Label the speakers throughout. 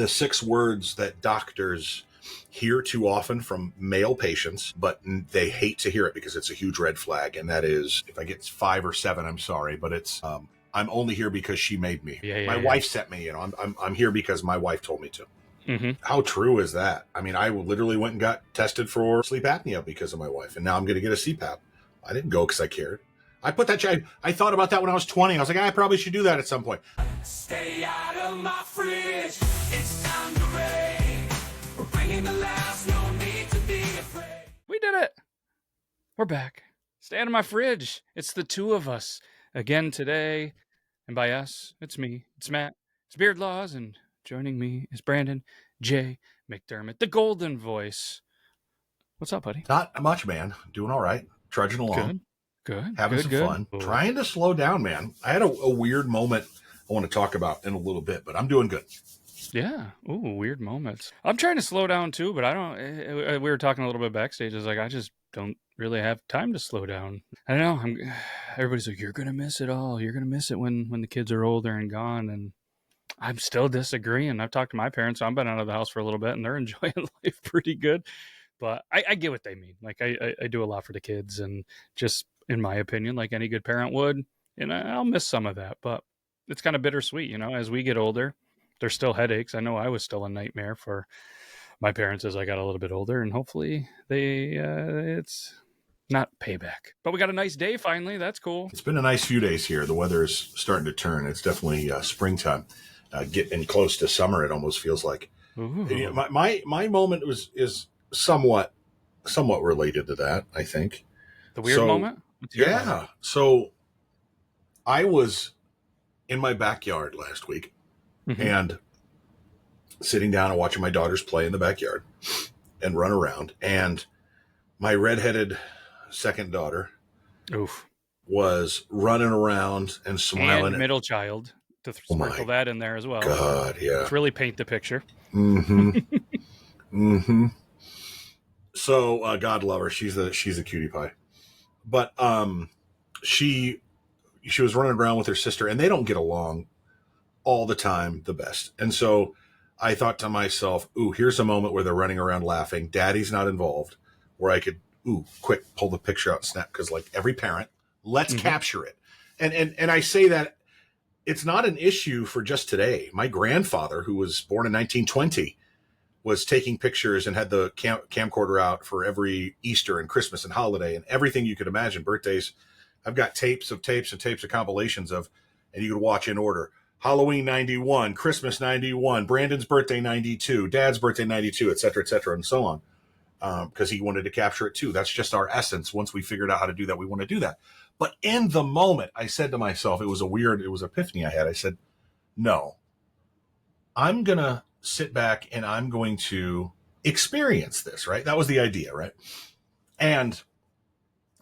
Speaker 1: the 6 words that doctors hear too often from male patients, but they hate to hear it because it's a huge red flag. And that is, if I get 5 or 7, I'm sorry, but it's, I'm only here because she made me. My wife sent me, I'm here because my wife told me to. Mm-hmm. How true is that? I mean, I literally went and got tested for sleep apnea because of my wife, and now I'm going to get a CPAP. I didn't go because I cared. I put that. I thought about that when I was 20. I was like, I probably should do that at some point. Stay out of my fridge. It's time to rain. We're bringing the last. No need to be afraid.
Speaker 2: We did it. We're back. Stay out of my fridge. It's the 2 of us again today, and by us, it's me. It's Matt. It's Beard Laws, and joining me is Brandon J. McDermott, the golden voice. What's up, buddy?
Speaker 1: Not much, man. Doing all right. Trudging along.
Speaker 2: Good.
Speaker 1: Having some fun. Ooh. Trying to slow down, man. I had a weird moment I want to talk about in a little bit, but I'm doing good.
Speaker 2: Yeah. Ooh, weird moments. I'm trying to slow down too, but I don't. We were talking a little bit backstage. I was like, I just don't really have time to slow down. I don't know. Everybody's like, you're gonna miss it all. You're gonna miss it when the kids are older and gone. And I'm still disagreeing. I've talked to my parents. So I've been out of the house for a little bit, and they're enjoying life pretty good. But I get what they mean. Like I do a lot for the kids, and just in my opinion, like any good parent would, and I'll miss some of that. But it's kind of bittersweet, as we get older. There's still headaches. I know I was still a nightmare for my parents as I got a little bit older, and hopefully it's not payback. But we got a nice day finally. That's cool.
Speaker 1: It's been a nice few days here. The weather is starting to turn. It's definitely springtime. Getting close to summer, it almost feels like. My moment is somewhat related to that, I think.
Speaker 2: The weird moment?
Speaker 1: Yeah. So I was in my backyard last week, and sitting down and watching my daughters play in the backyard and run around. And my redheaded second daughter was running around and smiling.
Speaker 2: And middle child, to sprinkle that in there as well.
Speaker 1: God, yeah.
Speaker 2: Let's really paint the picture.
Speaker 1: So, God love her. She's a cutie pie. But she was running around with her sister, and they don't get along all the time the best. And so I thought to myself, ooh, here's a moment where they're running around laughing. Daddy's not involved, where I could, quick, pull the picture out and snap. Because like every parent, let's capture it. And I say that it's not an issue for just today. My grandfather, who was born in 1920, was taking pictures and had the camcorder out for every Easter and Christmas and holiday and everything you could imagine, birthdays. I've got tapes of compilations of, and you could watch in order. Halloween 91, Christmas 91, Brandon's birthday 92, Dad's birthday 92, et cetera, and so on. Because he wanted to capture it too. That's just our essence. Once we figured out how to do that, we want to do that. But in the moment, I said to myself, it was epiphany I had. I said, no, I'm going to sit back and I'm going to experience this, right? That was the idea, right? And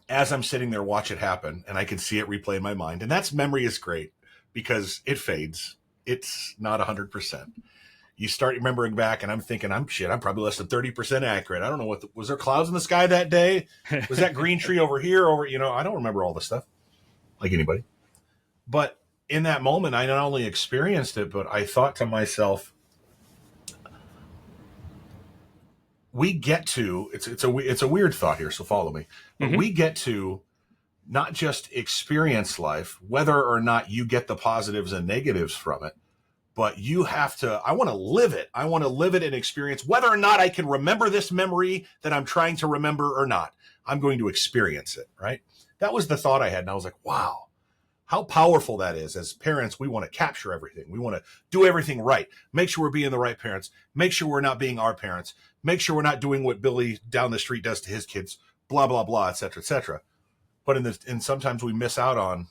Speaker 1: as I'm sitting there, watch it happen, and I can see it replay in my mind. And that's memory is great because it fades. It's not 100%. You start remembering back, and I'm thinking, I'm probably less than 30% accurate. I don't know was there clouds in the sky that day? Was that green tree over here? I don't remember all the stuff like anybody. But in that moment, I not only experienced it, but I thought to myself, we get to, it's a weird thought here, so follow me. But we get to not just experience life, whether or not you get the positives and negatives from it, but you have to, I want to live it. I want to live it and experience whether or not I can remember this memory that I'm trying to remember or not. I'm going to experience it, right? That was the thought I had. And I was like, wow, how powerful that is. As parents, we want to capture everything. We want to do everything right. Make sure we're being the right parents. Make sure we're not being our parents. Make sure we're not doing what Billy down the street does to his kids, blah, blah, blah, et cetera, et cetera. But and sometimes we miss out on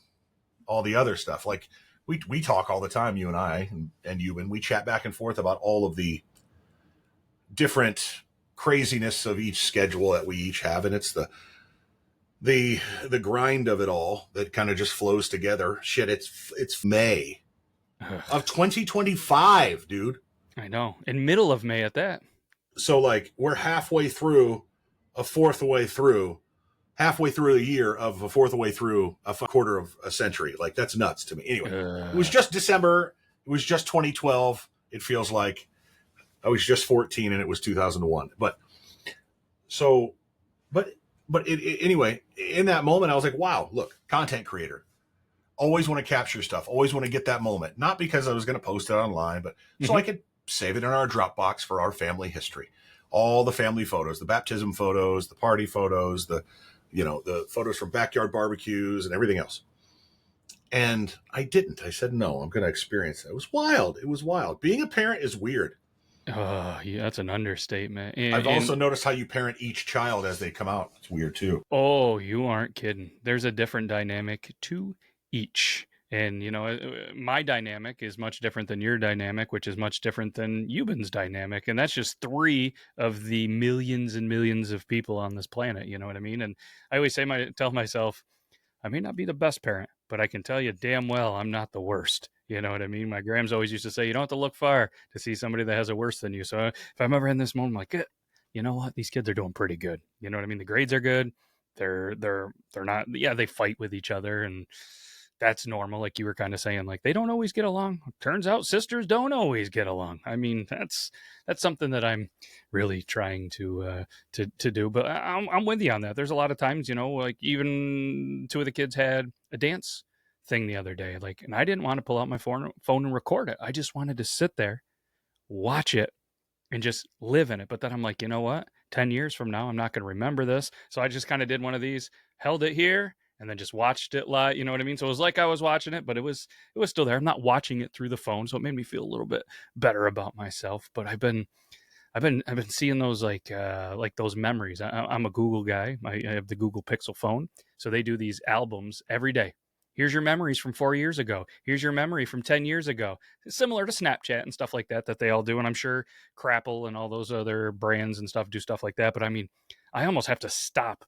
Speaker 1: all the other stuff. Like we talk all the time, you and I, and you, and we chat back and forth about all of the different craziness of each schedule that we each have. And it's the grind of it all that kind of just flows together. Shit, it's May of 2025, dude.
Speaker 2: I know. In middle of May at that.
Speaker 1: So like we're halfway through halfway through a year of a fourth way through a quarter of a century. Like that's nuts to me. Anyway, it was just December. It was just 2012. It feels like I was just 14 and it was 2001. But so, but, anyway, in that moment, I was like, wow, look, content creator. Always want to capture stuff. Always want to get that moment. Not because I was going to post it online, but so I could save it in our Dropbox for our family history. All the family photos, the baptism photos, the party photos, the photos from backyard barbecues and everything else. And I didn't. I said, no, I'm going to experience it. It was wild. It was wild. Being a parent is weird.
Speaker 2: Oh, yeah, that's an understatement.
Speaker 1: I've also noticed how you parent each child as they come out. It's weird too.
Speaker 2: Oh, you aren't kidding. There's a different dynamic to each. And, my dynamic is much different than your dynamic, which is much different than Euban's dynamic. And that's just 3 of the millions and millions of people on this planet. You know what I mean? And I always tell myself, I may not be the best parent, but I can tell you damn well I'm not the worst. You know what I mean? My grams always used to say, you don't have to look far to see somebody that has it worse than you. So if I'm ever in this moment, I'm like, you know what? These kids are doing pretty good. You know what I mean? The grades are good. They're not, yeah, they fight with each other, and that's normal. Like you were kind of saying, like they don't always get along. Turns out sisters don't always get along. I mean, that's something that I'm really trying to do. But I'm with you on that. There's a lot of times, like even 2 of the kids had a dance thing the other day, like, and I didn't want to pull out my phone and record it. I just wanted to sit there, watch it, and just live in it. But then I'm like, you know what? 10 years from now, I'm not going to remember this. So I just kind of did one of these, held it here, and then just watched it live. You know what I mean? So it was like I was watching it, but it was still there. I'm not watching it through the phone. So it made me feel a little bit better about myself. But I've been seeing those like those memories. I'm a Google guy. I have the Google Pixel phone. So they do these albums every day. Here's your memories from 4 years ago. Here's your memory from 10 years ago. Similar to Snapchat and stuff like that they all do. And I'm sure Crapple and all those other brands and stuff do stuff like that. But I mean, I almost have to stop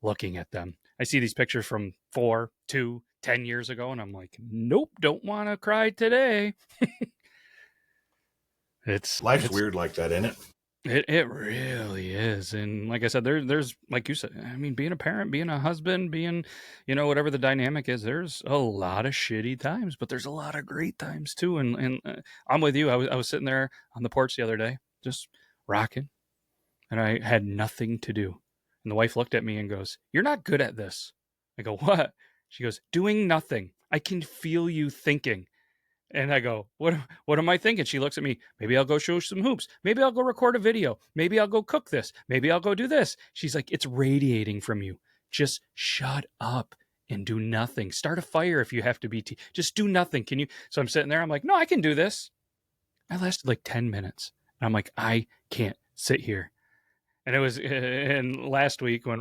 Speaker 2: looking at them. I see these pictures from 4, 2, 10 years ago, and I'm like, nope, don't want to cry today.
Speaker 1: Life's weird like that, isn't it?
Speaker 2: It really is. And like I said, there's like you said, I mean, being a parent, being a husband, being, whatever the dynamic is, there's a lot of shitty times, but there's a lot of great times too. And I'm with you. I was sitting there on the porch the other day, just rocking, and I had nothing to do. And the wife looked at me and goes, "You're not good at this." I go, "What?" She goes, "Doing nothing. I can feel you thinking." And I go, what am I thinking? She looks at me. Maybe I'll go show some hoops. Maybe I'll go record a video. Maybe I'll go cook this. Maybe I'll go do this. She's like, it's radiating from you. Just shut up and do nothing. Start a fire if you have to be. Just do nothing. Can you? So I'm sitting there. I'm like, no, I can do this. I lasted like 10 minutes. And I'm like, I can't sit here. And it was, and last week when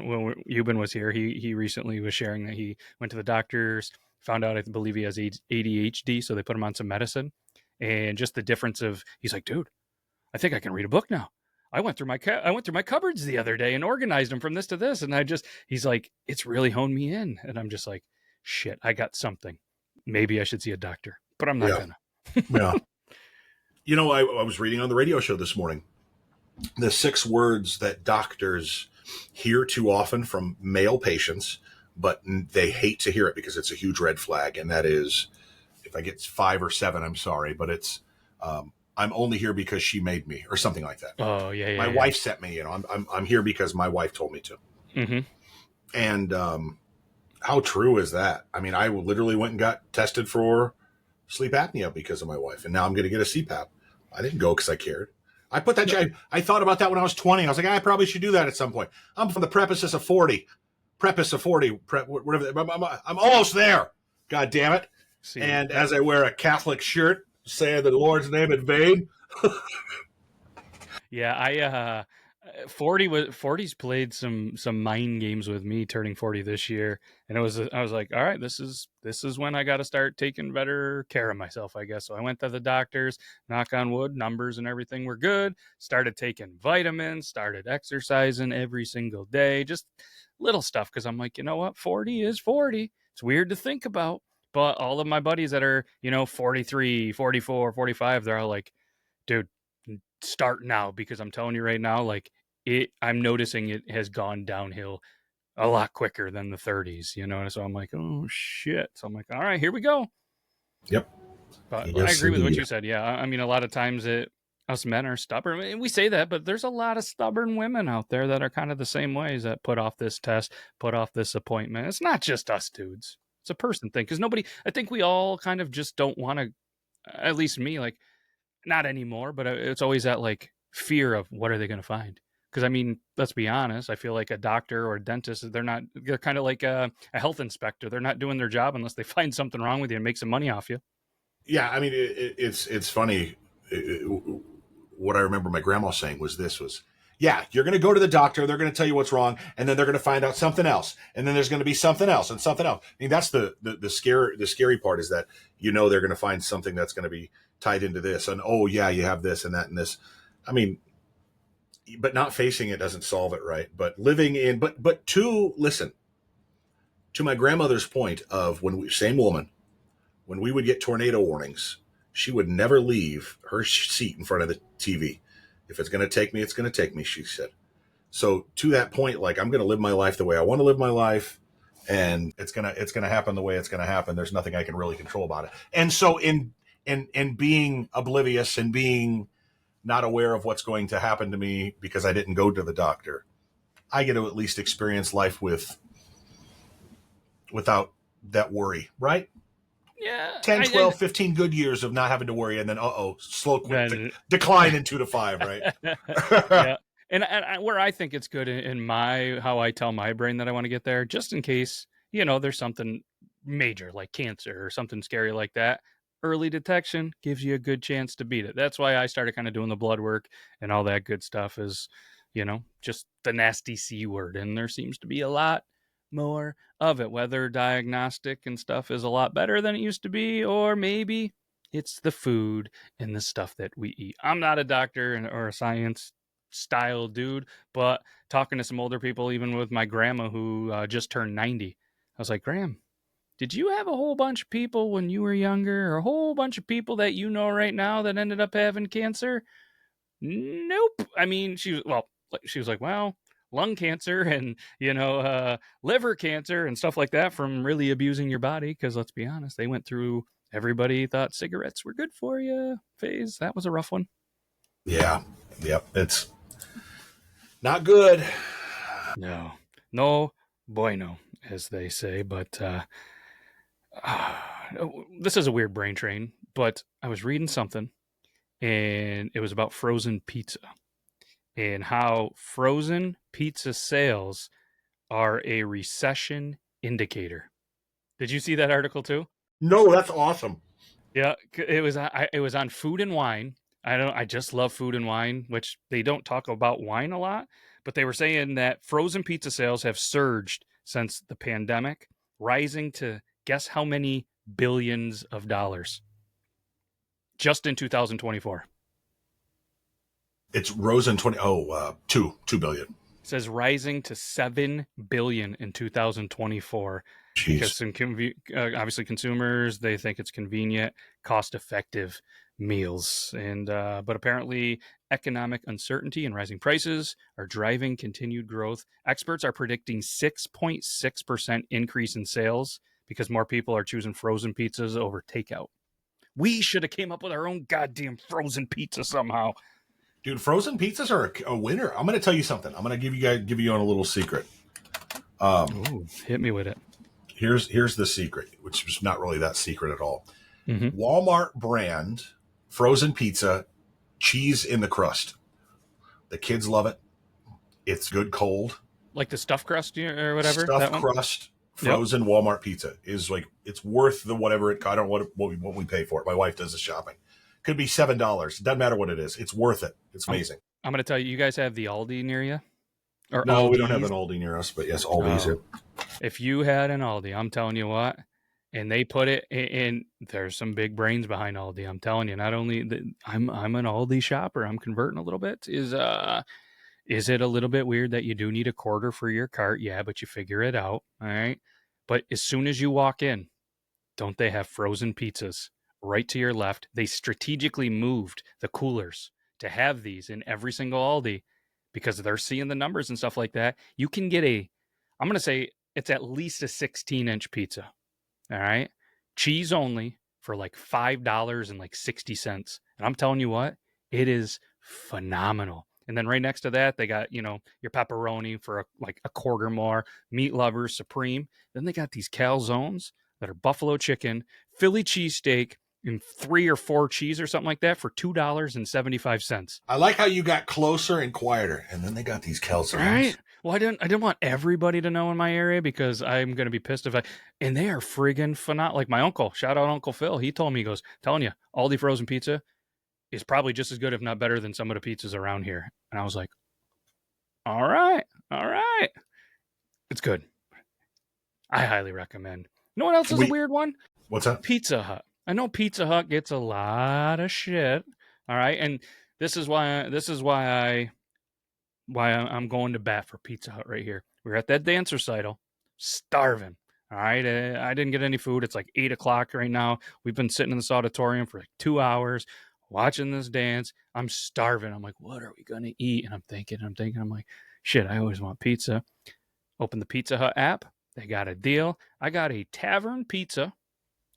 Speaker 2: Euban was here, he recently was sharing that he went to the doctors, found out, I believe he has ADHD, so they put him on some medicine. And just the difference of, he's like, dude, I think I can read a book now. I went through my cupboards the other day and organized them from this to this. And he's like, it's really honed me in. And I'm just like, shit, I got something. Maybe I should see a doctor, but I'm not gonna.
Speaker 1: Yeah. I was reading on the radio show this morning the 6 words that doctors hear too often from male patients, but they hate to hear it because it's a huge red flag. And that is, if I get 5 or 7, I'm sorry, but it's, I'm only here because she made me, or something like that.
Speaker 2: Oh yeah.
Speaker 1: My wife sent me, I'm here because my wife told me to.
Speaker 2: Mm-hmm.
Speaker 1: And, how true is that? I mean, I literally went and got tested for sleep apnea because of my wife. And now I'm going to get a CPAP. I didn't go because I cared. I put that. I thought about that when I was 20. I was like, I probably should do that at some point. I'm from the preface of 40. Whatever. I'm almost there. God damn it! See, and as I wear a Catholic shirt saying the Lord's name in vain.
Speaker 2: Yeah, 40's played some mind games with me turning 40 this year, and I was like, all right, this is when I got to start taking better care of myself, I guess. So I went to the doctors, knock on wood, numbers and everything were good, started taking vitamins, started exercising every single day, just little stuff, because I'm like, you know what, 40 is 40. It's weird to think about, but all of my buddies that are 43, 44, 45, they're all like, dude, start now, because I'm telling you right now, like, I'm noticing it has gone downhill a lot quicker than the 30s, so I'm like, oh shit. So I'm like, all right, here we go.
Speaker 1: Yep.
Speaker 2: But I agree with what you said. Yeah, I mean, a lot of times us men are stubborn. And we say that, but there's a lot of stubborn women out there that are kind of the same ways, that put off this test, put off this appointment. It's not just us dudes. It's a person thing. Because nobody, I think we all kind of just don't want to, at least me, like, not anymore, but it's always that like fear of what are they going to find? Because I mean, let's be honest. I feel like a doctor or a dentist, they're kind of like a health inspector. They're not doing their job unless they find something wrong with you and make some money off you.
Speaker 1: Yeah, I mean, it's funny. What I remember my grandma saying was, yeah, you're going to go to the doctor, they're going to tell you what's wrong, and then they're going to find out something else, and then there's going to be something else and something else. I mean, that's the scary part, is that they're going to find something that's going to be tied into this, and oh yeah, you have this and that and this. I mean, but not facing it doesn't solve it, right? But living in, but to listen to my grandmother's point of same woman, when we would get tornado warnings, she would never leave her seat in front of the TV. If it's going to take me, it's going to take me, she said. So to that point, like, I'm going to live my life the way I want to live my life, and it's going to happen the way it's going to happen. There's nothing I can really control about it. And so in being oblivious and being not aware of what's going to happen to me because I didn't go to the doctor, I get to at least experience life without that worry, right?
Speaker 2: Yeah.
Speaker 1: 10, 12, 15 good years of not having to worry, and then slow quick decline in 2 to 5, right?
Speaker 2: Yeah. And where I think it's good in how I tell my brain that I want to get there, just in case, there's something major like cancer or something scary like that. Early detection gives you a good chance to beat it. That's why I started kind of doing the blood work and all that good stuff, is, just the nasty C word. And there seems to be a lot more of it, whether diagnostic and stuff is a lot better than it used to be, or maybe it's the food and the stuff that we eat. I'm not a doctor or a science style dude, but talking to some older people, even with my grandma who just turned 90, I was like, Graham, did you have a whole bunch of people when you were younger, or a whole bunch of people that right now that ended up having cancer? Nope. I mean, she was like, well, lung cancer and, liver cancer and stuff like that from really abusing your body. Because let's be honest, they went through, everybody thought cigarettes were good for you phase. That was a rough one.
Speaker 1: Yeah. Yep. It's not good.
Speaker 2: No bueno, as they say. But this is a weird brain train, but I was reading something, and it was about frozen pizza and how frozen pizza sales are a recession indicator. Did you see that article too?
Speaker 1: No, that's awesome.
Speaker 2: Yeah, it was on Food and Wine. I just love Food and Wine, which they don't talk about wine a lot, but they were saying that frozen pizza sales have surged since the pandemic, rising to, guess how many billions of dollars just in 2024.
Speaker 1: It's rose in 2 billion.
Speaker 2: It says rising to 7 billion in 2024.
Speaker 1: Jeez.
Speaker 2: Because obviously consumers, they think it's convenient, cost-effective meals. And but apparently economic uncertainty and rising prices are driving continued growth. Experts are predicting 6.6% increase in sales because more people are choosing frozen pizzas over takeout. We should have came up with our own goddamn frozen pizza somehow.
Speaker 1: Dude, frozen pizzas are a winner. I'm going to tell you something. I'm going to give you on a little secret.
Speaker 2: Ooh, hit me with it.
Speaker 1: Here's the secret, which is not really that secret at all.
Speaker 2: Mm-hmm.
Speaker 1: Walmart brand frozen pizza, cheese in the crust. The kids love it. It's good cold.
Speaker 2: Like the stuffed crust or whatever?
Speaker 1: Stuffed crust, frozen Walmart pizza is like, it's worth the whatever it, I don't know what we pay for it. My wife does the shopping. Could be $7. Doesn't matter what it is. It's worth it. It's amazing.
Speaker 2: I'm going to tell you guys have the Aldi near you?
Speaker 1: Or no, Aldi's? We don't have an Aldi near us, but yes, Aldi's.
Speaker 2: Oh. If you had an Aldi, I'm telling you what, and they put it in, there's some big brains behind Aldi. I'm telling you, not only I'm an Aldi shopper, I'm converting a little bit. Is it a little bit weird that you do need a quarter for your cart? Yeah, but you figure it out. All right. But as soon as you walk in, don't they have frozen pizzas right to your left? They strategically moved the coolers to have these in every single Aldi because they're seeing the numbers and stuff like that. You can get I'm going to say it's at least a 16-inch pizza. All right. Cheese only for like $5.60. And I'm telling you what, It is phenomenal. And then right next to that, they got, you know, your pepperoni for like a quarter more, meat lovers supreme. Then they got these calzones that are buffalo chicken, Philly cheesesteak, and 3 or 4 cheese or something like that for $2.75.
Speaker 1: I like how you got closer and quieter, and then they got these calzones.
Speaker 2: Right? Well, I didn't want everybody to know in my area because I'm gonna be pissed if I. And they are friggin' phenomenal. Like my uncle, shout out Uncle Phil. He told me, he goes, telling you, Aldi frozen pizza is probably just as good, if not better, than some of the pizzas around here. And I was like, all right, it's good. I highly recommend. You know what else is a weird one?
Speaker 1: What's that?
Speaker 2: Pizza Hut. I know Pizza Hut gets a lot of shit. All right, and this is why I'm going to bat for Pizza Hut right here. We were at that dance recital, starving. All right, I didn't get any food. It's like 8 o'clock right now. We've been sitting in this auditorium for like 2 hours watching this dance. I'm starving. I'm like, what are we gonna eat? And I'm thinking. I'm like, shit. I always want pizza. Open the Pizza Hut app. They got a deal. I got a tavern pizza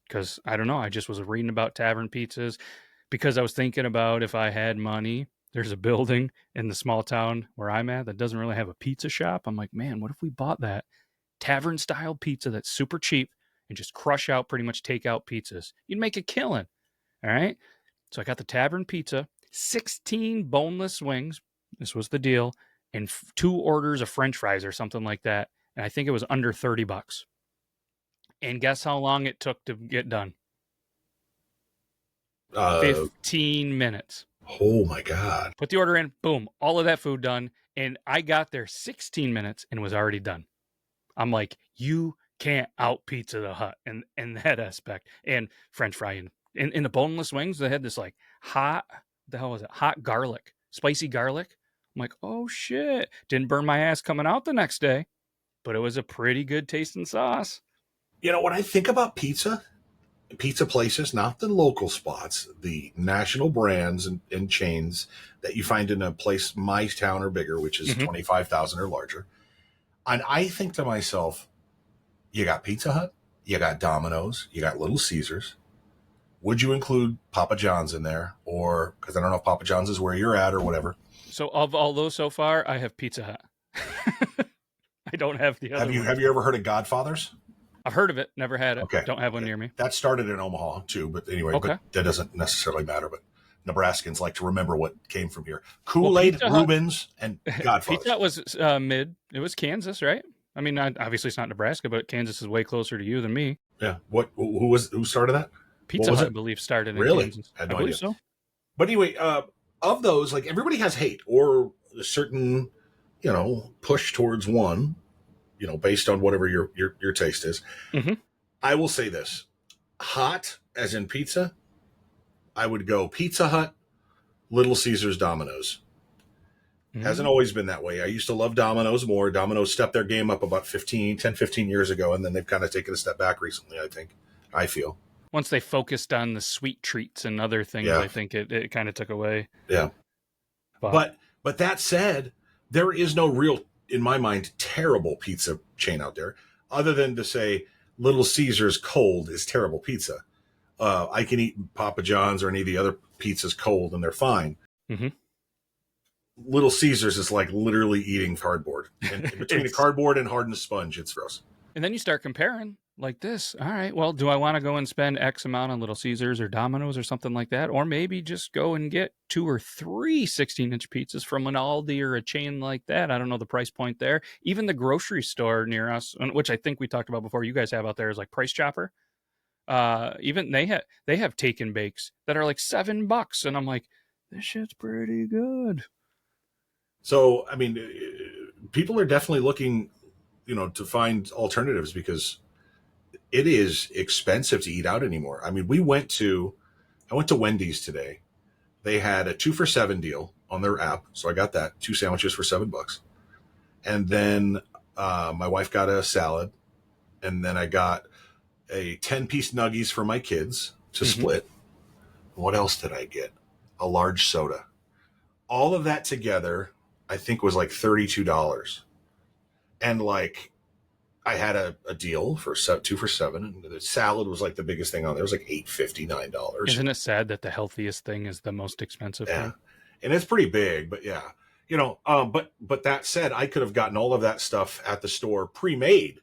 Speaker 2: because I don't know. I just was reading about tavern pizzas because I was thinking about if I had money. There's a building in the small town where I'm at that doesn't really have a pizza shop. I'm like, man, what if we bought that tavern style pizza that's super cheap and just crush out pretty much takeout pizzas? You'd make a killing. All right. So I got the tavern pizza, 16 boneless wings. This was the deal. And 2 orders of French fries or something like that. And I think it was under $30. And guess how long it took to get done? 15 minutes.
Speaker 1: Oh my God.
Speaker 2: Put the order in, boom, all of that food done. And I got there 16 minutes and was already done. I'm like, you can't out Pizza the Hut in that aspect. And French fry in the boneless wings, they had this like hot, the hell was it? Hot garlic, spicy garlic. I'm like, oh shit. Didn't burn my ass coming out the next day, but it was a pretty good tasting sauce.
Speaker 1: You know, when I think about pizza places, not the local spots, the national brands and chains that you find in a place my town or bigger, which is 25,000 or larger. And I think to myself, you got Pizza Hut, you got Domino's, you got Little Caesars. Would you include Papa John's in there? Or, because I don't know if Papa John's is where you're at or whatever.
Speaker 2: So of all those so far, I have Pizza Hut. I don't have the other
Speaker 1: Have you ever heard of Godfather's?
Speaker 2: I've heard of it, never had it.
Speaker 1: Okay.
Speaker 2: Don't have one near me.
Speaker 1: That started in Omaha too, but anyway,
Speaker 2: Okay.
Speaker 1: but that doesn't necessarily matter. But Nebraskans like to remember what came from here. Kool-Aid, Reuben's, and Godfather's.
Speaker 2: Pizza Hut was mid. It was Kansas, right? I mean, obviously it's not Nebraska, but Kansas is way closer to you than me.
Speaker 1: Yeah. Who started that?
Speaker 2: Pizza Hut, I believe, started in
Speaker 1: really?
Speaker 2: Kansas.
Speaker 1: I had no
Speaker 2: I believe
Speaker 1: idea.
Speaker 2: so.
Speaker 1: But anyway, of those, like everybody has hate or a certain, push towards one, based on whatever your taste is.
Speaker 2: Mm-hmm.
Speaker 1: I will say this: hot, as in pizza, I would go Pizza Hut, Little Caesars, Domino's. Hasn't always been that way. I used to love Domino's more. Domino's stepped their game up about 10, 15 years ago, and then they've kind of taken a step back recently, I feel.
Speaker 2: Once they focused on the sweet treats and other things, I think it kind of took away.
Speaker 1: Yeah. But that said, there is no real, in my mind, terrible pizza chain out there, other than to say Little Caesars cold is terrible pizza. I can eat Papa John's or any of the other pizzas cold, and they're fine.
Speaker 2: Mm-hmm.
Speaker 1: Little Caesars is like literally eating cardboard. And between the cardboard and hardened sponge, it's gross. And
Speaker 2: then you start comparing like this. All right, well, do I want to go and spend X amount on Little Caesars or Domino's or something like that? Or maybe just go and get 2 or 3 16-inch pizzas from an Aldi or a chain like that. I don't know the price point there. Even the grocery store near us, which I think we talked about before, you guys have out there, is like Price Chopper. Even they have take and bakes that are like $7, and I'm like, this shit's pretty good. So, I mean, people are definitely looking, to find alternatives because it is expensive to eat out anymore. I mean, I went to Wendy's today. They had a 2 for $7 deal on their app. So I got that 2 sandwiches for $7. And then, my wife got a salad, and then I got a 10-piece nuggies for my kids to split. What else did I get? A large soda. All of that together, I think, was like $32. And like, I had a deal for 2 for $7, and the salad was like the biggest thing on there. It was like $8.59. Isn't it sad that the healthiest thing is the most expensive thing?
Speaker 1: and it's pretty big. But yeah, but that said, I could have gotten all of that stuff at the store pre-made,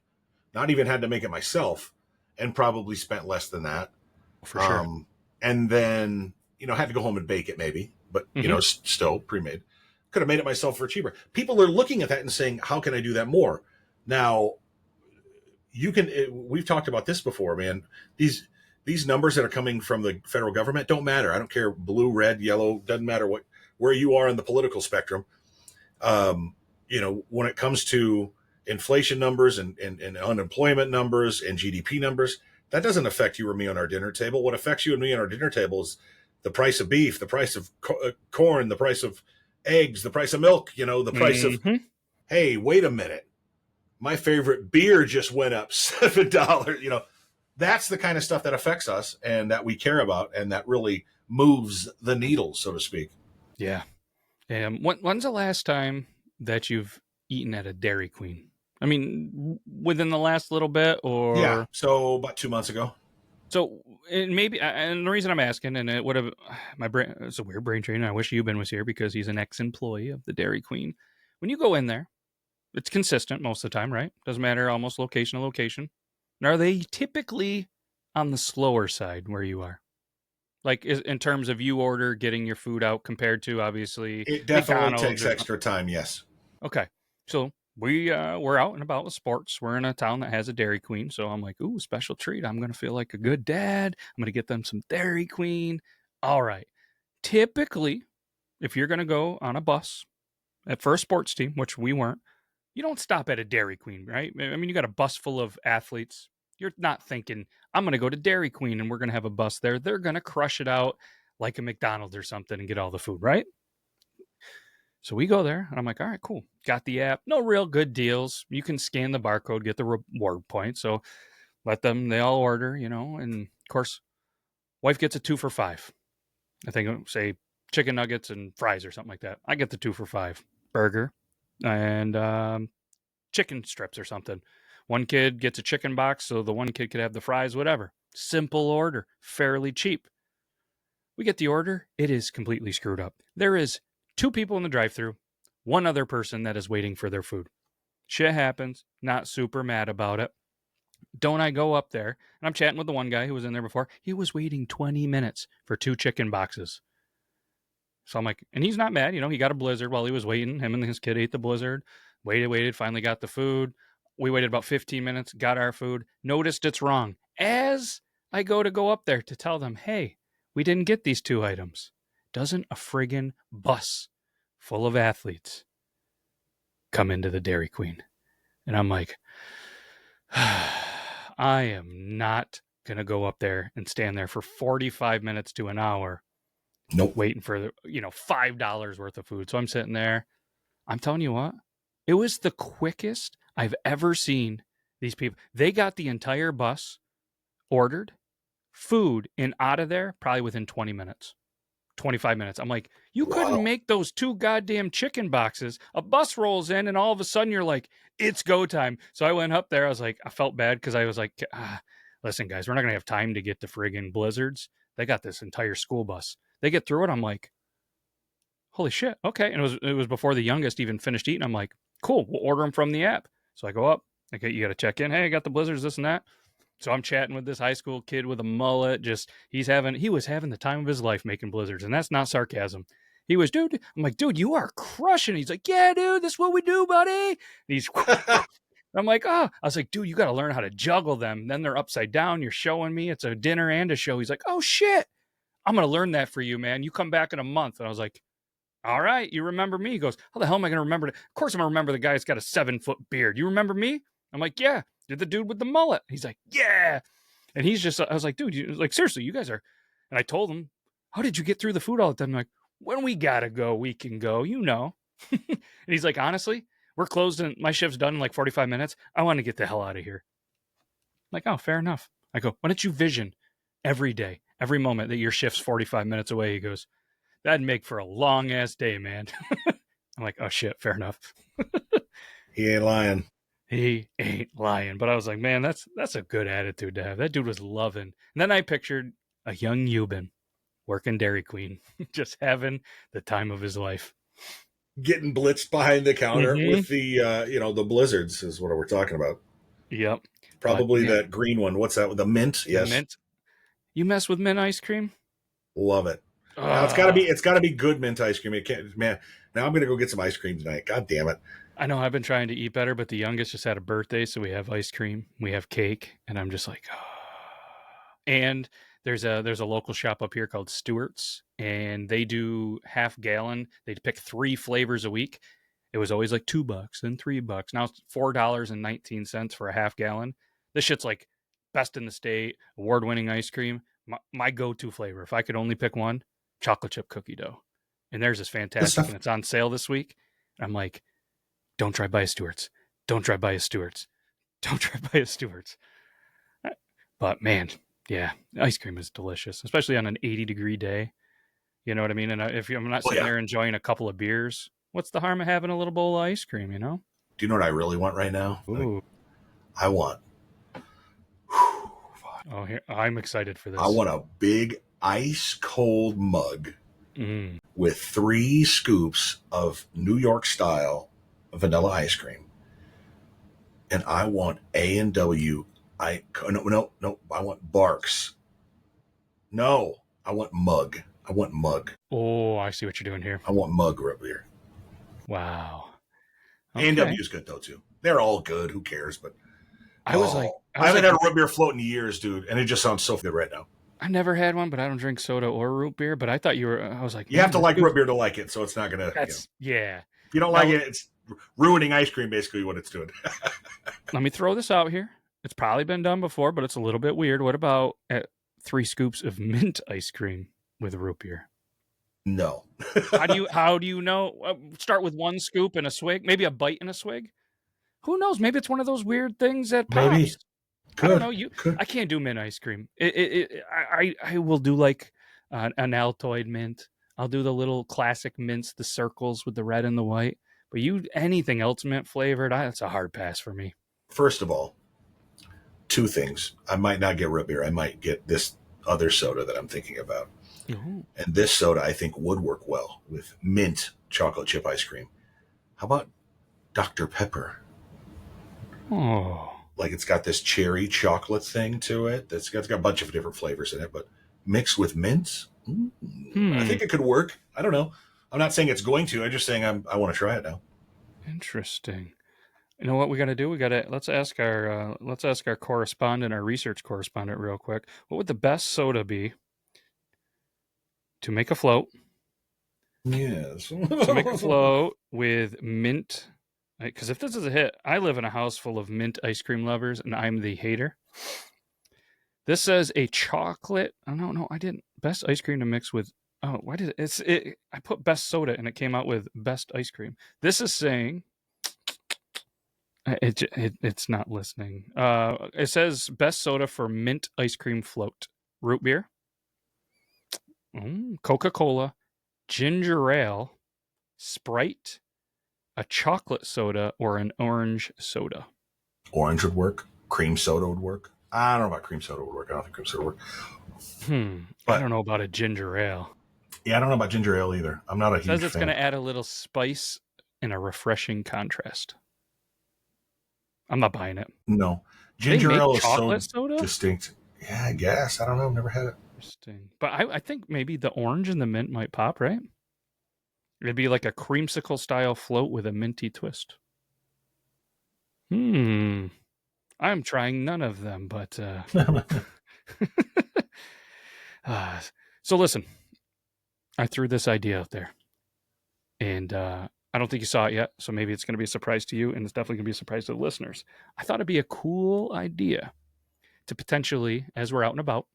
Speaker 1: not even had to make it myself, and probably spent less than that.
Speaker 2: For sure.
Speaker 1: And then had to go home and bake it maybe, but
Speaker 2: Mm-hmm.
Speaker 1: still pre-made. Could have made it myself for cheaper. People are looking at that and saying, "How can I do that more?" Now, we've talked about this before, man. These numbers that are coming from the federal government don't matter. I don't care, blue, red, yellow, doesn't matter where you are in the political spectrum. When it comes to inflation numbers and unemployment numbers and GDP numbers, that doesn't affect you or me on our dinner table. What affects you and me on our dinner table is the price of beef, the price of corn, the price of eggs, the price of milk, the price of,
Speaker 2: Mm-hmm.
Speaker 1: hey, wait a minute. My favorite beer just went up $7. That's the kind of stuff that affects us and that we care about and that really moves the needle, so to speak.
Speaker 2: Yeah. When's the last time that you've eaten at a Dairy Queen? I mean, within the last little bit,
Speaker 1: Yeah.
Speaker 2: or
Speaker 1: So about 2 months ago.
Speaker 2: so? And maybe, and the reason I'm asking, and it would have my brain. It's a weird brain train. I wish Euban was here because he's an ex-employee of the Dairy Queen. When you go in there, it's consistent most of the time, right? Doesn't matter, almost location to location. And are they typically on the slower side where you are? Like in terms of you order getting your food out compared to obviously
Speaker 1: It definitely
Speaker 2: McDonald's
Speaker 1: takes
Speaker 2: or
Speaker 1: extra time, yes.
Speaker 2: okay. So we're out and about with sports. We're in a town that has a Dairy Queen, so I'm like, ooh, special treat. I'm gonna feel like a good dad. I'm gonna get them some Dairy Queen. All right. Typically, if you're gonna go on a bus for a sports team, which we weren't, you don't stop at a Dairy Queen, right? I mean, you got a bus full of athletes. You're not thinking, I'm gonna go to Dairy Queen and we're gonna have a bus there. They're gonna crush it out like a McDonald's or something and get all the food, right? So we go there, and I'm like, all right, cool. Got the app. No real good deals. You can scan the barcode, get the reward points. So they all order, and of course, wife gets a 2 for $5. I think, say, chicken nuggets and fries or something like that. I get the 2 for $5 burger and chicken strips or something. One kid gets a chicken box, so the one kid could have the fries, whatever. Simple order, fairly cheap. We get the order. It is completely screwed up. There is 2 people in the drive-thru, one other person that is waiting for their food. Shit happens. Not super mad about it. Don't I go up there, and I'm chatting with the one guy who was in there before. He was waiting 20 minutes for 2 chicken boxes. So I'm like, and he's not mad. He got a blizzard while he was waiting. Him and his kid ate the blizzard. Waited, finally got the food. We waited about 15 minutes, got our food, noticed it's wrong. As I go up there to tell them, hey, we didn't get these 2 items. Doesn't a friggin' bus full of athletes come into the Dairy Queen? And I'm like, I am not going to go up there and stand there for 45 minutes to an hour
Speaker 1: Nope.
Speaker 2: waiting for, $5 worth of food. So I'm sitting there. I'm telling you what, it was the quickest I've ever seen these people. They got the entire bus ordered, food, and out of there probably within 20 minutes. 25 minutes. I'm like, you couldn't
Speaker 1: Wow.
Speaker 2: make those 2 goddamn chicken boxes. A bus rolls in and all of a sudden you're like, it's go time. So I went up there. I was like, I felt bad because I was like, listen, guys, we're not going to have time to get the friggin' blizzards. They got this entire school bus. They get through it. I'm like, holy shit. Okay. And it was before the youngest even finished eating. I'm like, cool. We'll order them from the app. So I go up. Okay, you got to check in. Hey, I got the blizzards, this and that. So I'm chatting with this high school kid with a mullet. He was having the time of his life making blizzards, and that's not sarcasm. He was, dude. I'm like, dude, you are crushing. He's like, yeah, dude, that's what we do, buddy. And he's, I'm like, oh, I was like, dude, you got to learn how to juggle them. Then they're upside down. You're showing me it's a dinner and a show. He's like, oh shit, I'm gonna learn that for you, man. You come back in a month. And I was like, all right, you remember me? He goes, how the hell am I gonna remember it? Of course I'm gonna remember the guy that's got a 7-foot beard. You remember me? I'm like, yeah. You're the dude with the mullet. He's like, yeah. And he's just, I was like, dude, like, seriously, you guys are. And I told him, how did you get through the food all the time? I'm like, when we gotta go, we can go, And he's like, honestly, we're closed and my shift's done in like 45 minutes. I want to get the hell out of here. I'm like, oh, fair enough. I go, why don't you vision every day, every moment that your shift's 45 minutes away? He goes, that'd make for a long ass day, man. I'm like, oh shit, fair enough.
Speaker 1: He ain't lying.
Speaker 2: He ain't lying. But I was like, man, that's a good attitude to have. That dude was loving. And then I pictured a young Euban working Dairy Queen, just having the time of his life.
Speaker 1: Getting blitzed behind the counter
Speaker 2: Mm-hmm.
Speaker 1: with the the blizzards is what we're talking about.
Speaker 2: Yep.
Speaker 1: Probably that green one. What's that? The mint?
Speaker 2: The
Speaker 1: Yes.
Speaker 2: mint. You mess with mint ice cream?
Speaker 1: Love it. Now it's gotta be good mint ice cream. It can't, man. Now I'm gonna go get some ice cream tonight. God damn it.
Speaker 2: I know I've been trying to eat better, but the youngest just had a birthday, so we have ice cream, we have cake, and I'm just like, And there's a local shop up here called Stewart's, and they do half gallon. They pick 3 flavors a week. It was always like $2 and $3. Now it's $4.19 for a half gallon. This shit's like best in the state, award-winning ice cream. My go-to flavor, if I could only pick one, chocolate chip cookie dough. And theirs is fantastic, and it's on sale this week. I'm like, don't drive by a Stewart's. Don't drive by a Stewart's. Don't drive by a Stewart's. But man, yeah, ice cream is delicious, especially on an 80-degree day. You know what I mean? And if I'm not sitting there enjoying a couple of beers, what's the harm of having a little bowl of ice cream, you know?
Speaker 1: Do you know what I really want right now?
Speaker 2: Ooh.
Speaker 1: I want.
Speaker 2: Oh, here, I'm excited for this.
Speaker 1: I want a big ice cold mug with 3 scoops of New York style vanilla ice cream. And I want A&W. No, I want Barks. No, I want mug. I want mug.
Speaker 2: Oh, I see what you're doing here.
Speaker 1: I want mug root beer.
Speaker 2: Wow. Okay.
Speaker 1: A&W is good though too. They're all good. Who cares? But
Speaker 2: I
Speaker 1: haven't had a root beer float in years, dude, and it just sounds so good right now.
Speaker 2: I never had one, but I don't drink soda or root beer. But I thought you were. I was like,
Speaker 1: you have to like root beer to like it, so it's not gonna.
Speaker 2: Yeah.
Speaker 1: If you don't like it, it's ruining ice cream. Basically, what it's doing.
Speaker 2: Let me throw this out here. It's probably been done before, but it's a little bit weird. What about 3 scoops of mint ice cream with root beer?
Speaker 1: No.
Speaker 2: How do you know? Start with 1 scoop and a swig, maybe a bite and a swig. Who knows? Maybe it's one of those weird things that pops.
Speaker 1: Maybe.
Speaker 2: I don't know. I can't do mint ice cream. I will do like an Altoid mint. I'll do the little classic mints, the circles with the red and the white. But anything else mint flavored, that's a hard pass for me.
Speaker 1: First of all, 2 things. I might not get root beer. I might get this other soda that I'm thinking about.
Speaker 2: Ooh.
Speaker 1: And this soda, I think, would work well with mint chocolate chip ice cream. How about Dr. Pepper?
Speaker 2: Oh.
Speaker 1: Like it's got this cherry chocolate thing to it. It's got a bunch of different flavors in it, but mixed with mints, I think it could work. I don't know. I'm not saying it's going to. I'm just saying I want to try it now.
Speaker 2: Interesting. You know what we got to do? Let's ask our correspondent, our research correspondent, real quick. What would the best soda be to make a float?
Speaker 1: Yes.
Speaker 2: To make a float with mint. Because if this is a hit, I live in a house full of mint ice cream lovers, and I'm the hater. This says a chocolate. Oh no, I didn't. Best ice cream to mix with. Oh, why did it? I put best soda, and it came out with best ice cream. This is saying. It's not listening. It says best soda for mint ice cream float. Root beer, Coca-Cola, ginger ale, Sprite, a chocolate soda, or an orange soda.
Speaker 1: Orange would work. Cream soda would work. I don't know about cream soda would work. I don't think cream soda would work.
Speaker 2: But, I don't know about a ginger ale.
Speaker 1: Yeah, I don't know about ginger ale either. I'm not a huge fan.
Speaker 2: It says it's going to add a little spice and a refreshing contrast. I'm not buying it.
Speaker 1: No. Ginger ale is
Speaker 2: soda?
Speaker 1: Distinct. Yeah, I guess. I don't know. I've never had it.
Speaker 2: Interesting. But I think maybe the orange and the mint might pop, right? It'd be like a creamsicle style float with a minty twist. I'm trying none of them, but so listen, I threw this idea out there, and I don't think you saw it yet, so maybe it's going to be a surprise to you, and it's definitely going to be a surprise to the listeners. I thought it'd be a cool idea to potentially, as we're out and about,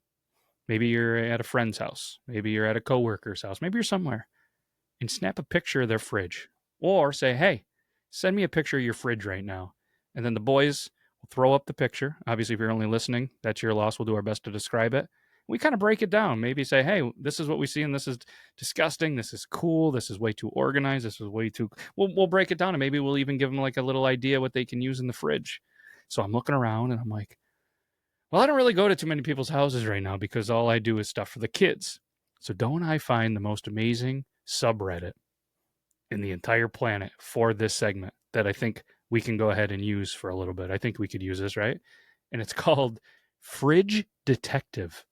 Speaker 2: maybe you're at a friend's house, maybe you're at a coworker's house, maybe you're somewhere, and snap a picture of their fridge, or say, hey, send me a picture of your fridge right now. And then the boys will throw up the picture. Obviously, if you're only listening, that's your loss. We'll do our best to describe it. We kind of break it down. Maybe say, hey, this is what we see, and this is disgusting. This is cool. This is way too organized. This is way too... We'll break it down, and maybe we'll even give them like a little idea what they can use in the fridge. So I'm looking around, and I'm like, well, I don't really go to too many people's houses right now because all I do is stuff for the kids. So don't I find the most amazing subreddit in the entire planet for this segment that I think we can go ahead and use for a little bit. I think we could use this, right? And it's called Fridge Detective.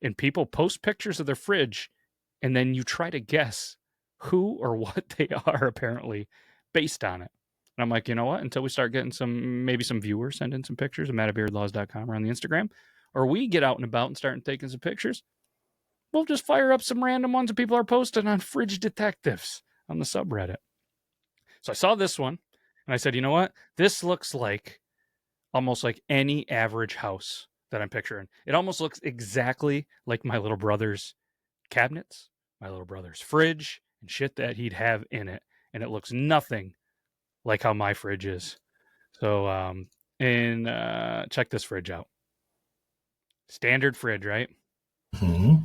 Speaker 2: And people post pictures of their fridge, and then you try to guess who or what they are, apparently, based on it. And I'm like, you know what? Until we start getting maybe some viewers send in some pictures of mattabeardlaws.com or on the Instagram, or we get out and about and start taking some pictures, we'll just fire up some random ones that people are posting on Fridge Detectives on the subreddit. So I saw this one, and I said, you know what? This looks like almost like any average house that I'm picturing. It almost looks exactly like my little brother's cabinets, my little brother's fridge, and shit that he'd have in it. And it looks nothing like how my fridge is. So, check this fridge out. Standard fridge, right?
Speaker 1: Mm-hmm.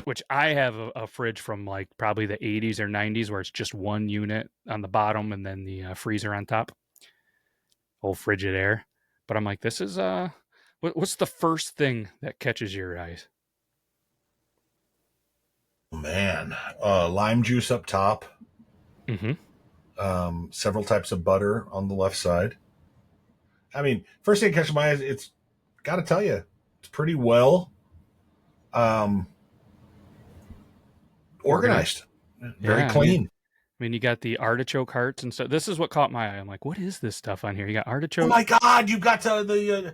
Speaker 2: Which I have a fridge from like probably the 80s or 90s where it's just one unit on the bottom and then the freezer on top. Old Frigidaire. But I'm like, this is what's the first thing that catches your eyes?
Speaker 1: Man, lime juice up top.
Speaker 2: Mm-hmm.
Speaker 1: Several types of butter on the left side. I mean, first thing that catches my eyes, it's got to tell you, it's pretty well organized. Very clean.
Speaker 2: I mean, you got the artichoke hearts and stuff. This is what caught my eye. I'm like, what is this stuff on here? You got artichoke.
Speaker 1: Oh my God, you've got the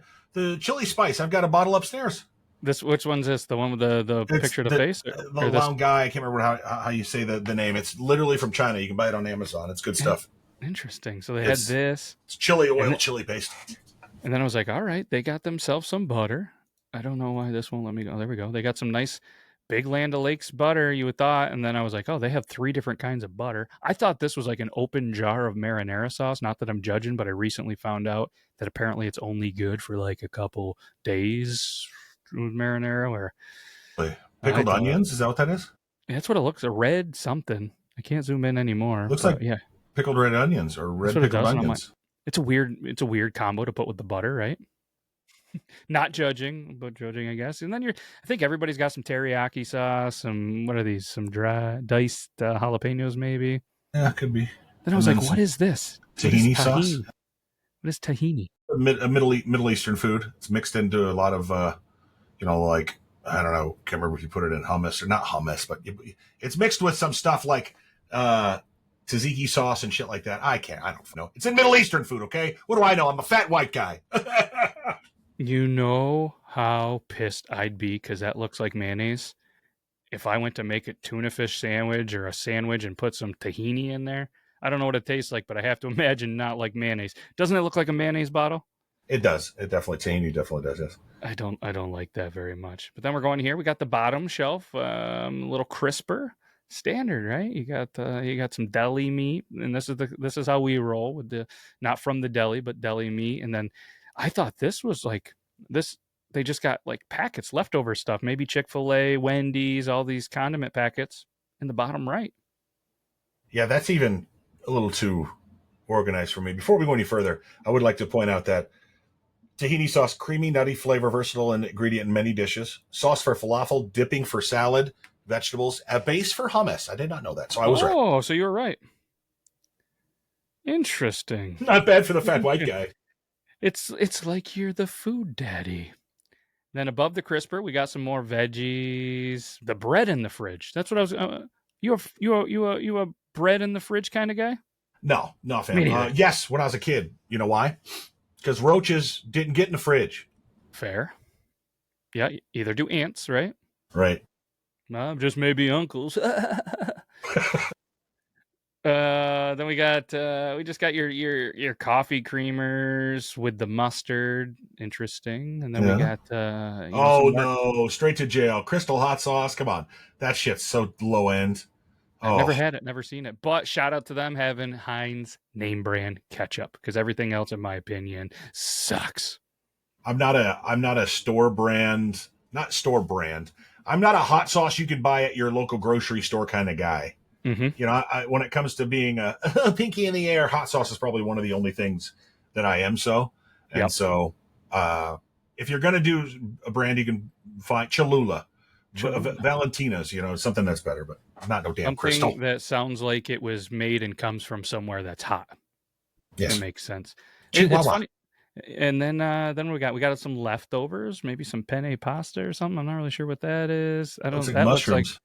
Speaker 1: chili spice. I've got a bottle upstairs.
Speaker 2: Which one's this? The one with the picture of the face?
Speaker 1: The long guy. I can't remember how you say the name. It's literally from China. You can buy it on Amazon. It's good stuff.
Speaker 2: Interesting. So they had this.
Speaker 1: It's chili oil, chili paste.
Speaker 2: And then I was like, all right, they got themselves some butter. I don't know why this won't let me go. There we go. They got some nice Big Land O'Lakes butter, you would thought. And then I was like, oh, they have 3 different kinds of butter. I thought this was like an open jar of marinara sauce. Not that I'm judging, but I recently found out that apparently it's only good for like a couple days with marinara. Or
Speaker 1: pickled onions, is that what that is?
Speaker 2: That's what it looks. A red something. I can't zoom in anymore.
Speaker 1: Looks like pickled red onions or red pickled onions.
Speaker 2: Like, it's a weird combo to put with the butter, right? Not judging, but judging, I guess. And then I think everybody's got some teriyaki sauce, some, what are these? Some dry diced jalapenos, maybe.
Speaker 1: Yeah, could be.
Speaker 2: Then I was like, what is this?
Speaker 1: Tahini sauce?
Speaker 2: What is tahini?
Speaker 1: A Middle Eastern food. It's mixed into a lot of, like, I don't know, can't remember if you put it in hummus or not hummus, but it's mixed with some stuff like tzatziki sauce and shit like that. I don't know. It's in Middle Eastern food, okay? What do I know? I'm a fat white guy.
Speaker 2: You know how pissed I'd be because that looks like mayonnaise. If I went to make a tuna fish sandwich or a sandwich and put some tahini in there, I don't know what it tastes like, but I have to imagine not like mayonnaise. Doesn't it look like a mayonnaise bottle?
Speaker 1: It does. Tahini definitely does, yes.
Speaker 2: I don't like that very much. But then we're going here. We got the bottom shelf, a little crisper, standard, right? You got some deli meat, and this is how we roll with the not from the deli, but deli meat. And then I thought this was like this. They just got like packets, leftover stuff, maybe Chick-fil-A, Wendy's, all these condiment packets in the bottom right. Yeah,
Speaker 1: that's even a little too organized for me. Before we go any further, I would like to point out that tahini sauce, creamy, nutty flavor, versatile ingredient in many dishes. Sauce for falafel, dipping for salad, vegetables, a base for hummus. I did not know that, so I was right.
Speaker 2: Oh, so you were right. Interesting.
Speaker 1: Not bad for the fat white guy.
Speaker 2: It's like you're the food daddy. Then above the crisper, we got some more veggies. The bread in the fridge. That's what I was. You a bread in the fridge kind of guy?
Speaker 1: No, fam. Yes, when I was a kid. You know why? Because roaches didn't get in the fridge.
Speaker 2: Fair. Yeah, either do ants, right?
Speaker 1: Right.
Speaker 2: Just maybe uncles. Then we just got your coffee creamers with the mustard. Interesting. And then we got
Speaker 1: no, straight to jail. Crystal hot sauce. Come on. That shit's so low end.
Speaker 2: I've never had it, never seen it. But shout out to them having Heinz name brand ketchup, because everything else, in my opinion, sucks. I'm not a store brand. I'm not a hot sauce you can buy at your local grocery store kind of guy. Mm-hmm.
Speaker 1: You know, when it comes to being a pinky in the air, hot sauce is probably one of the only things that I am so. And so if you're going to do a brand, you can find Cholula Valentina's, something that's better, but not no damn
Speaker 2: Something
Speaker 1: crystal.
Speaker 2: that sounds like it was made and comes from somewhere that's hot.
Speaker 1: Yes.
Speaker 2: It makes sense. It's
Speaker 1: Chihuahua.
Speaker 2: funny. And then we got some leftovers, maybe some penne pasta or something. I'm not really sure what that is.
Speaker 1: Looks like mushrooms.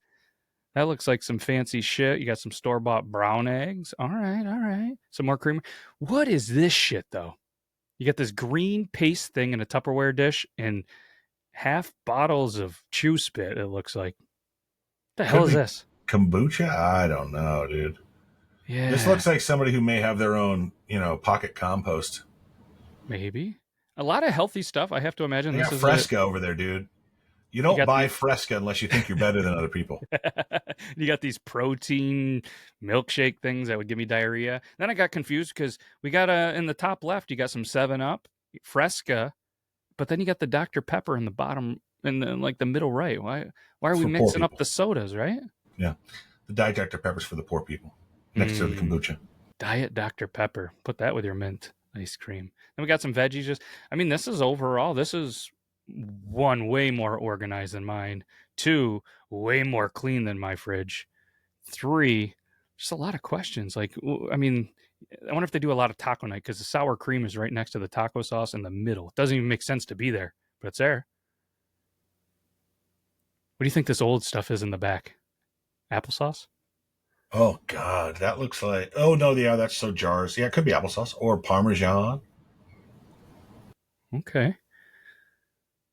Speaker 2: That looks like some fancy shit. You got some store-bought brown eggs. All right. Some more creamer. What is this shit though? You got this green paste thing in a Tupperware dish and half bottles of chew spit, it looks like. What the hell is this?
Speaker 1: Kombucha? I don't know, dude.
Speaker 2: Yeah.
Speaker 1: This looks like somebody who may have their own, pocket compost.
Speaker 2: Maybe. A lot of healthy stuff, I have to imagine.
Speaker 1: They got Fresca over there, dude. You don't buy Fresca unless you think you're better than other people.
Speaker 2: You got these protein milkshake things that would give me diarrhea. Then I got confused because we got in the top left, you got some 7-Up, Fresca, but then you got the Dr. Pepper in the bottom, in the middle right. Why are we mixing up the sodas, right?
Speaker 1: Yeah. The Diet Dr. Pepper's for the poor people next to the kombucha.
Speaker 2: Diet Dr. Pepper. Put that with your mint ice cream. Then we got some veggies. This is one, way more organized than mine. 2, way more clean than my fridge. 3, just a lot of questions. I wonder if they do a lot of taco night because the sour cream is right next to the taco sauce in the middle. It doesn't even make sense to be there, but it's there. What do you think this old stuff is in the back? Applesauce?
Speaker 1: Oh, God. That looks like... Oh, no, yeah, that's so jars. Yeah, it could be applesauce or Parmesan.
Speaker 2: Okay.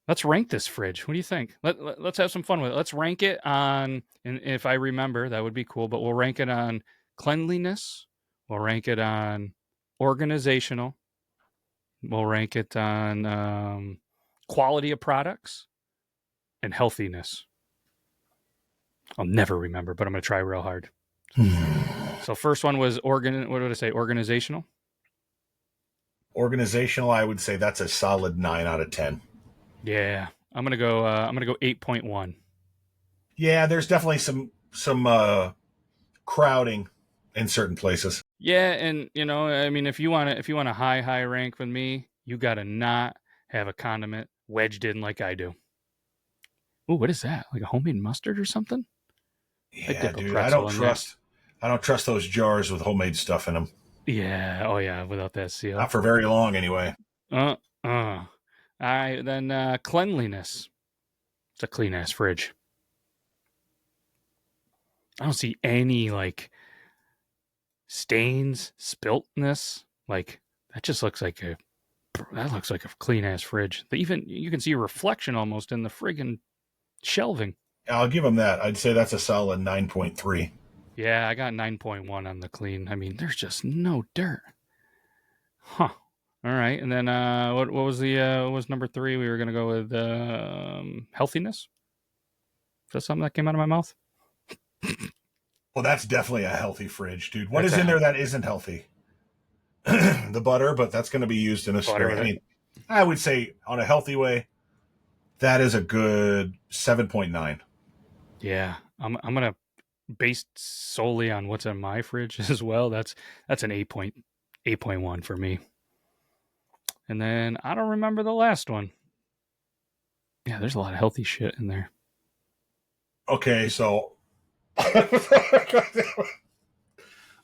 Speaker 2: Let's rank this fridge. What do you think? Let's have some fun with it. Let's rank it on, and if I remember, that would be cool, but we'll rank it on cleanliness. We'll rank it on organizational. We'll rank it on quality of products and healthiness. I'll never remember, but I'm going to try real hard. So first one was what did I say? Organizational?
Speaker 1: Organizational, I would say that's a solid 9 out of 10.
Speaker 2: Yeah. I'm going to go 8.1.
Speaker 1: Yeah, there's definitely some crowding in certain places.
Speaker 2: Yeah, and if you want a high rank with me, you got to not have a condiment wedged in like I do. Ooh, what is that? Like a homemade mustard or something?
Speaker 1: Yeah, dude, I don't trust those jars with homemade stuff in them.
Speaker 2: Yeah, oh yeah, without that seal.
Speaker 1: Not for very long, anyway.
Speaker 2: All right, then cleanliness. It's a clean ass fridge. I don't see any stains, spiltness. That just looks like a clean ass fridge. Even you can see a reflection almost in the friggin' shelving.
Speaker 1: I'll give them that. I'd say that's a solid 9.3.
Speaker 2: Yeah, I got 9.1 on the clean. There's just no dirt. Huh. All right, and then what was what was number 3? We were gonna go with healthiness. Is that something that came out of my mouth?
Speaker 1: Well, that's definitely a healthy fridge, dude. What is in there that isn't healthy? The butter, but that's going to be used in a space. I would say on a healthy way, that is a good 7.9.
Speaker 2: Yeah, I'm gonna base solely on what's in my fridge as well. That's an 8.1 for me. And then I don't remember the last one. Yeah, there's a lot of healthy shit in there.
Speaker 1: Okay, so I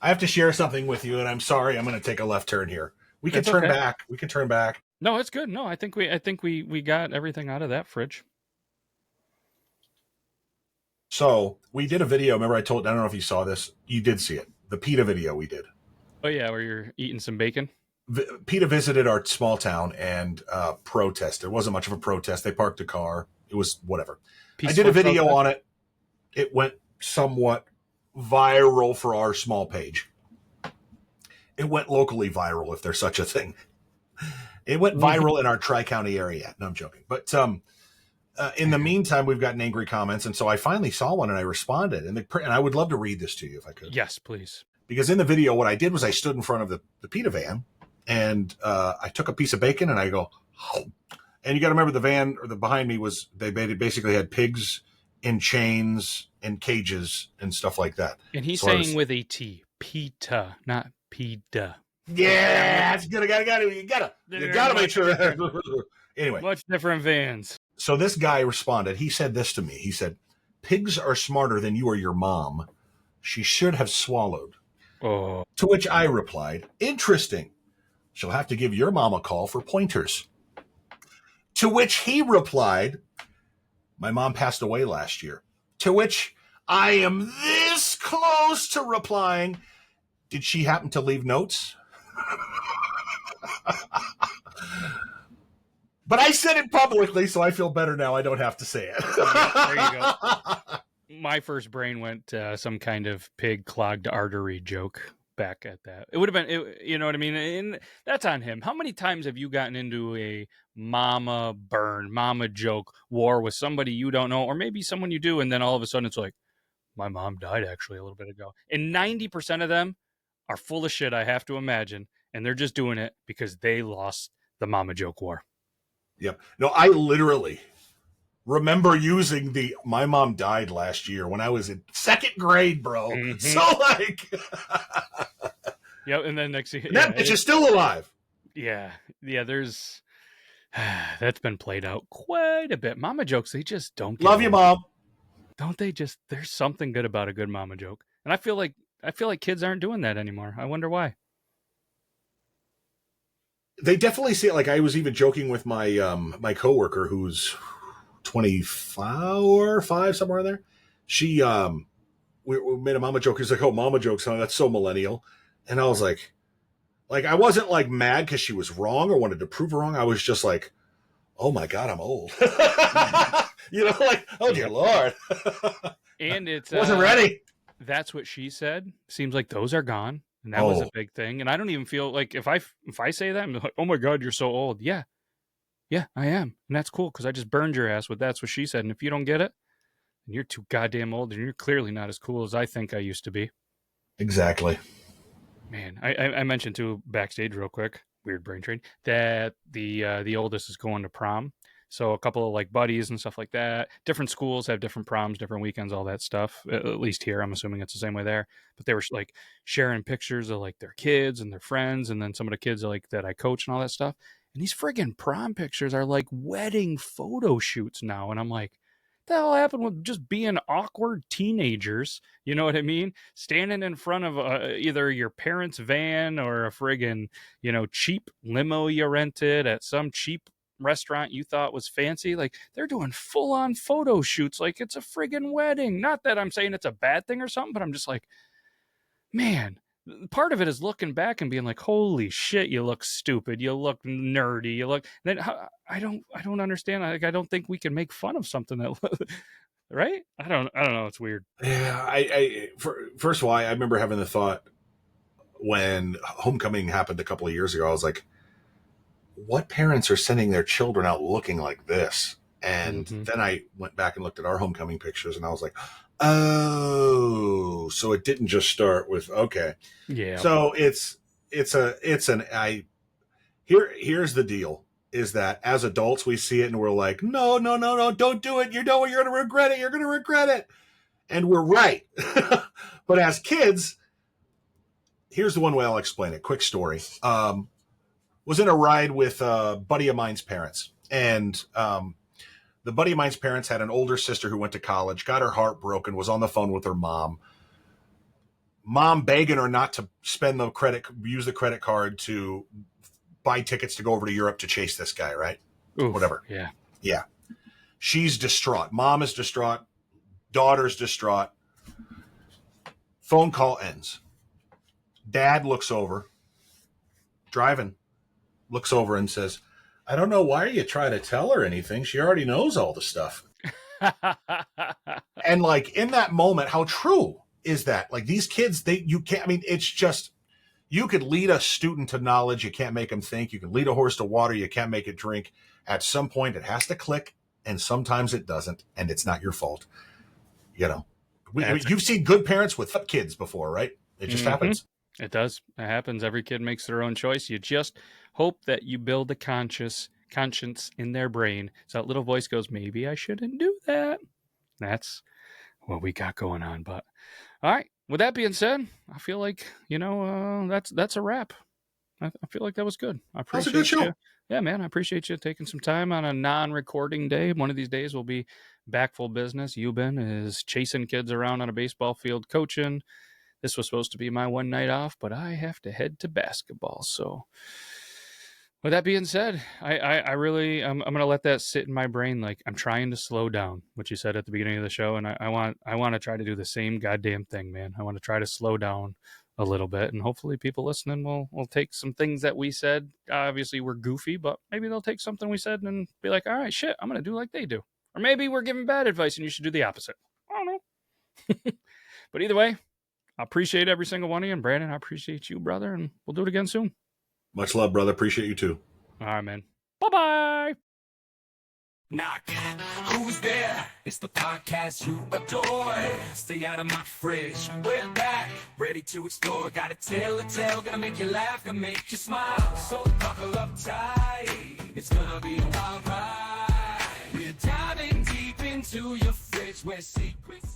Speaker 1: have to share something with you, and I'm sorry. I'm going to take a left turn here. We can turn back. We can turn back.
Speaker 2: No, it's good. No, I think we got everything out of that fridge.
Speaker 1: So we did a video. Remember, I don't know if you saw this. You did see it. The PETA video we did.
Speaker 2: Oh yeah, where you're eating some bacon.
Speaker 1: PETA visited our small town and protested. It wasn't much of a protest. They parked a car. It was whatever. I did a video on it. It went somewhat viral for our small page. It went locally viral, if there's such a thing. It went viral in our Tri-County area. No, I'm joking. But in the meantime, we've gotten angry comments, and so I finally saw one, and I responded. And I would love to read this to you if I could.
Speaker 2: Yes, please.
Speaker 1: Because in the video, what I did was I stood in front of the PETA van, and I took a piece of bacon, and I go, oh. And you got to remember the van or the behind me was they basically had pigs in chains and cages and stuff like that.
Speaker 2: And he's saying with a T, PETA, not PETA.
Speaker 1: Yeah, that's good. You gotta make sure. Anyway,
Speaker 2: much different vans.
Speaker 1: So this guy responded. He said this to me. He said, "Pigs are smarter than you or your mom. She should have swallowed."
Speaker 2: Oh,
Speaker 1: To which I replied, "Interesting. She'll have to give your mom a call for pointers." To which he replied, "My mom passed away last year." To which I am this close to replying, "Did she happen to leave notes?" But I said it publicly, so I feel better now. I don't have to say it.
Speaker 2: yeah, there you go. My first brain went some kind of pig clogged artery joke back at that. It would have been, you know what I mean? And that's on him. How many times have you gotten into a mama burn, mama joke war with somebody you don't know, or maybe someone you do, and then all of a sudden it's like, my mom died actually a little bit ago. And 90% of them are full of shit, I have to imagine. And they're just doing it because they lost the mama joke war.
Speaker 1: Yep. No, I literally remember using the "my mom died last year" when I was in second grade, bro.
Speaker 2: Mm-hmm.
Speaker 1: So like,
Speaker 2: yep. And then next thing,
Speaker 1: that bitch is still alive.
Speaker 2: Yeah. There's that's been played out quite a bit. Mama jokes, they just don't get
Speaker 1: Love you,
Speaker 2: old.
Speaker 1: mom.
Speaker 2: Don't they just? There's something good about a good mama joke, and I feel like kids aren't doing that anymore. I wonder why.
Speaker 1: They definitely see it. Like I was even joking with my my coworker who's 24, 5, somewhere in there. She we made a mama joke. He's like, "Oh, mama jokes, huh? That's so millennial." And I was like I wasn't like mad because she was wrong or wanted to prove her wrong. I was just like, "Oh my god, I'm old." You know, like, oh dear lord.
Speaker 2: And it's
Speaker 1: wasn't ready.
Speaker 2: That's what she said. Seems like those are gone, and that was a big thing. And I don't even feel like if I say that, I'm like, "Oh my god, you're so old." Yeah, I am, and that's cool because I just burned your ass with "that's what she said." And if you don't get it, then you're too goddamn old, and you're clearly not as cool as I think I used to be.
Speaker 1: Exactly.
Speaker 2: Man, I mentioned too backstage real quick, weird brain train, that the oldest is going to prom. So a couple of like buddies and stuff like that. Different schools have different proms, different weekends, all that stuff. At least here, I'm assuming it's the same way there. But they were like sharing pictures of like their kids and their friends, and then some of the kids like that I coach and all that stuff. And these friggin' prom pictures are like wedding photo shoots now, and I'm like, the hell happened with just being awkward teenagers? You know what I mean? Standing in front of either your parents' van or a friggin', cheap limo you rented at some cheap restaurant you thought was fancy. Like they're doing full on photo shoots like it's a friggin' wedding. Not that I'm saying it's a bad thing or something, but I'm just like, man, part of it is looking back and being like, holy shit, you look stupid, you look nerdy, you look. Then I don't understand. I don't think we can make fun of something that, right? I don't know. It's weird.
Speaker 1: Yeah, first of all, I remember having the thought when homecoming happened a couple of years ago. I was like, what parents are sending their children out looking like this? And then I went back and looked at our homecoming pictures, and I was like, oh, so it didn't just start with okay.
Speaker 2: Yeah.
Speaker 1: So here's the deal is that as adults we see it and we're like, no, don't do it. You're going to regret it. You're going to regret it. And we're right. But as kids, here's the one way I'll explain it. Quick story. Was in a ride with a buddy of mine's parents, and the buddy of mine's parents had an older sister who went to college, got her heart broken, was on the phone with her mom begging her not to use the credit card to buy tickets to go over to Europe to chase this guy, right?
Speaker 2: Oof,
Speaker 1: whatever.
Speaker 2: Yeah.
Speaker 1: She's distraught. Mom is distraught. Daughter's distraught. Phone call ends. Dad looks over, driving, looks over and says, I don't know, why are you trying to tell her anything? She already knows all the stuff. And like in that moment, how true is that? Like these kids, it's just, you could lead a student to knowledge. You can't make them think. You can lead a horse to water. You can't make it drink. At some point it has to click, and sometimes it doesn't, and it's not your fault. You've seen good parents with kids before, right? It just happens.
Speaker 2: It does. It happens. Every kid makes their own choice. You just hope that you build a conscience in their brain. So that little voice goes, maybe I shouldn't do that. That's what we got going on. But all right. With that being said, I feel like, that's a wrap. I feel like that was good. I
Speaker 1: That was a good
Speaker 2: appreciate
Speaker 1: show.
Speaker 2: you. Yeah, man, I appreciate you taking some time on a non-recording day. One of these days we'll be back full business. Euban is chasing kids around on a baseball field coaching. This was supposed to be my one night off, but I have to head to basketball. So with that being said, I really I'm gonna let that sit in my brain. Like, I'm trying to slow down, what you said at the beginning of the show, and I want to try to do the same goddamn thing, man. I want to try to slow down a little bit, and hopefully people listening will take some things that we said. Obviously we're goofy, but maybe they'll take something we said and be like, all right, shit, I'm gonna do like they do. Or maybe we're giving bad advice and you should do the opposite. I don't know. But either way, I appreciate every single one of you, and Brandon, I appreciate you, brother, and we'll do it again soon.
Speaker 1: Much love, brother. Appreciate you too.
Speaker 2: All right, man. Bye-bye.
Speaker 3: Knock, who's there? It's the podcast you adore. Stay out of my fridge. We're back, ready to explore. Got a tale to tell, gonna make you laugh, gonna make you smile. So buckle up tight, it's gonna be alright. We're diving deep into your fridge where secrets